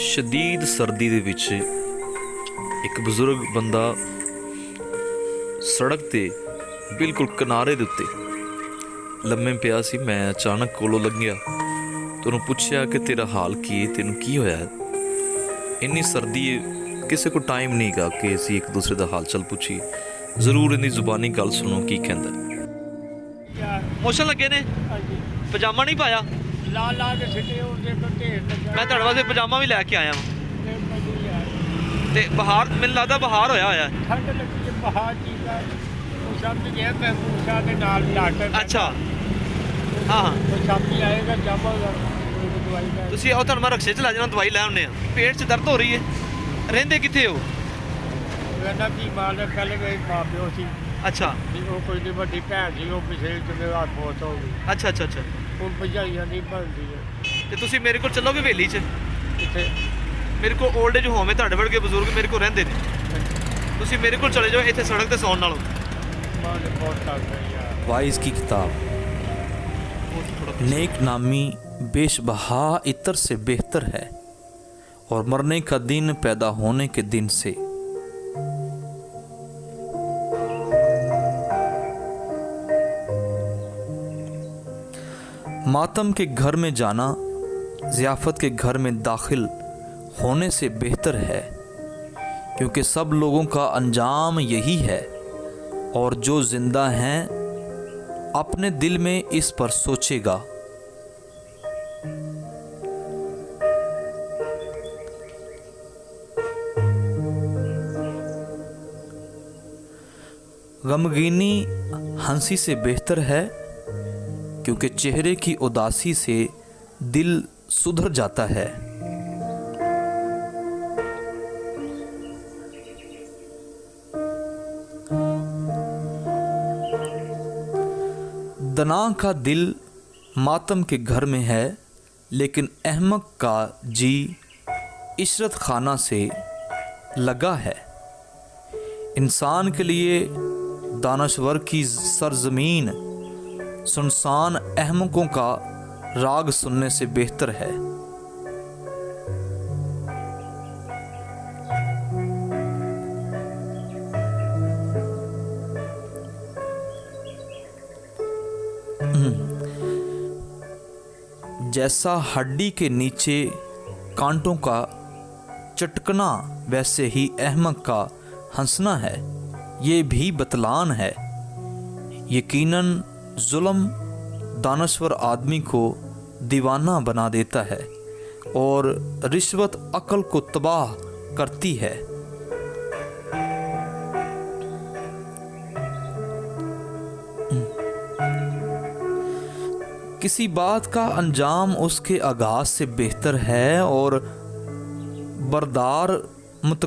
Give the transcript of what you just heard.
ਸ਼ਦੀਦ ਸਰਦੀ ਦੇ ਵਿੱਚ ਇੱਕ ਬਜ਼ੁਰਗ ਬੰਦਾ ਸੜਕ ਤੇ ਬਿਲਕੁਲ ਕਿਨਾਰੇ ਦੇ ਉੱਤੇ ਲੰਮੇ ਪਿਆ ਸੀ। ਮੈਂ ਅਚਾਨਕ ਕੋਲੋਂ ਲੰਘਿਆ ਤੇ ਉਹਨੂੰ ਪੁੱਛਿਆ ਕਿ ਤੇਰਾ ਹਾਲ ਕੀ ਹੈ, ਤੈਨੂੰ ਕੀ ਹੋਇਆ? ਇੰਨੀ ਸਰਦੀ ਹੈ, ਕਿਸੇ ਕੋਲ ਟਾਈਮ ਨਹੀਂ ਗਾ ਕਿ ਅਸੀਂ ਇੱਕ ਦੂਸਰੇ ਦਾ ਹਾਲ ਚਾਲ ਪੁੱਛੀਏ। ਜ਼ਰੂਰ ਇਹਦੀ ਜ਼ੁਬਾਨੀ ਗੱਲ ਸੁਣੋ ਕੀ ਕਹਿੰਦਾ। ਮੌਸਮ ਲੱਗੇ ਨੇ, ਪਜਾਮਾ ਨਹੀਂ ਪਾਇਆ? ਲਾ ਲਾ ਕੇ ਸਿੱਟੇ ਉਹਦੇ ਕੋਲ ਢੇਰ ਲੱਗਾ। ਮੈਂ ਤੁਹਾਡੇ ਵਾਸਤੇ ਪਜਾਮਾ ਵੀ ਲੈ ਕੇ ਆਇਆ ਵਾਂ। ਤੇ ਬਹਾਰ, ਮੈਨੂੰ ਲੱਗਦਾ ਬਹਾਰ ਹੋਇਆ ਠੰਡ ਲੱਗੀ ਹੈ, ਬਹਾਰ ਚੀਜ਼ਾਂ ਉਹ ਸਮਝ ਗਿਆ। ਮੈਂ ਪੂਛਾ ਦੇ ਨਾਲ ਡਾਕਟਰ। ਅੱਛਾ, ਹਾਂ ਹਾਂ। ਉਹ ਸ਼ਾਮੀ ਆਏਗਾ, ਜਾਵਾਂਗਾ ਦਵਾਈ ਲੈ। ਤੁਸੀਂ ਉਹ ਤੁਹਾਨੂੰ ਮੈਂ ਰਕਸ਼ੇ 'ਚ ਲੈ ਜਾਣਾ, ਦਵਾਈ ਲੈ ਆਉਂਦੇ ਆ। ਪੇਟ 'ਚ ਦਰਦ ਹੋ ਰਹੀ ਹੈ, ਰਹਿੰਦੇ ਕਿੱਥੇ ਹੋ? ਕਹਿੰਦਾ ਕੀ ਮਾਂ ਨੇ ਪਹਿਲੇ ਮੇਰੇ ਮਾਂ ਪਿਓ ਸੀ। ਅੱਛਾ, ਉਹ ਕੋਈ ਨਹੀਂ, ਵੱਡੀ ਭੈਣ ਸੀ, ਉਹ ਪਿਛਲੇ ਜਿਹਦੇ ਹੱਥ ਬਹੁਤ ਹੋ ਗਈ। ਅੱਛਾ ਅੱਛਾ ਅੱਛਾ। ਉਹ ਭਜਾਈਆਂ ਨਹੀਂ ਬਣਦੀ ਹੈ। ਤੇ ਤੁਸੀਂ ਮੇਰੇ ਕੋਲ ਚੱਲੋਗੇ ਹਵੇਲੀ 'ਚ? ਕਿੱਥੇ? ਮੇਰੇ ਕੋਲ ਓਲਡ ਏਜ ਹੋਮ ਹੈ, ਤੁਹਾਡੇ ਵਰਗੇ ਬਜ਼ੁਰਗ ਮੇਰੇ ਕੋਲ ਰਹਿੰਦੇ ਨੇ। ਤੁਸੀਂ ਮੇਰੇ ਕੋਲ ਚਲੇ ਜਾਓ, ਇੱਥੇ ਸੜਕ ਤੇ ਸੌਣ ਨਾਲੋਂ। ਮਾਂ ਨੇ ਬਹੁਤ ਤੰਗ ਹੈ ਯਾਰ। वाइज की किताब नेक नामी बेशबहा इत्र से बेहतर है और मरने का दिन पैदा होने के दिन से। मातम के घर में जाना ज़ियाफ़त के घर में दाखिल होने से बेहतर है, क्योंकि सब लोगों का अंजाम यही है और जो ज़िंदा हैं अपने दिल में इस पर सोचेगा। गमगीनी हंसी से बेहतर है, क्योंकि चेहरे की उदासी से दिल सुधर जाता है। दना का दिल मातम के घर में है, लेकिन अहमक का जी इशरत खाना से लगा है। इंसान के लिए दानश्वर की सरजमीन सुनसान अहमकों का राग सुनने से बेहतर है। जैसा हड्डी के नीचे कांटों का चटकना, वैसे ही अहमक का हंसना है। ये भी बतलान है। यकीनन जुल्म दानश्वर आदमी को दीवाना बना देता है और रिश्वत अक्ल को तबाह करती है। किसी बात का अंजाम उसके आगाज से बेहतर है और बरदार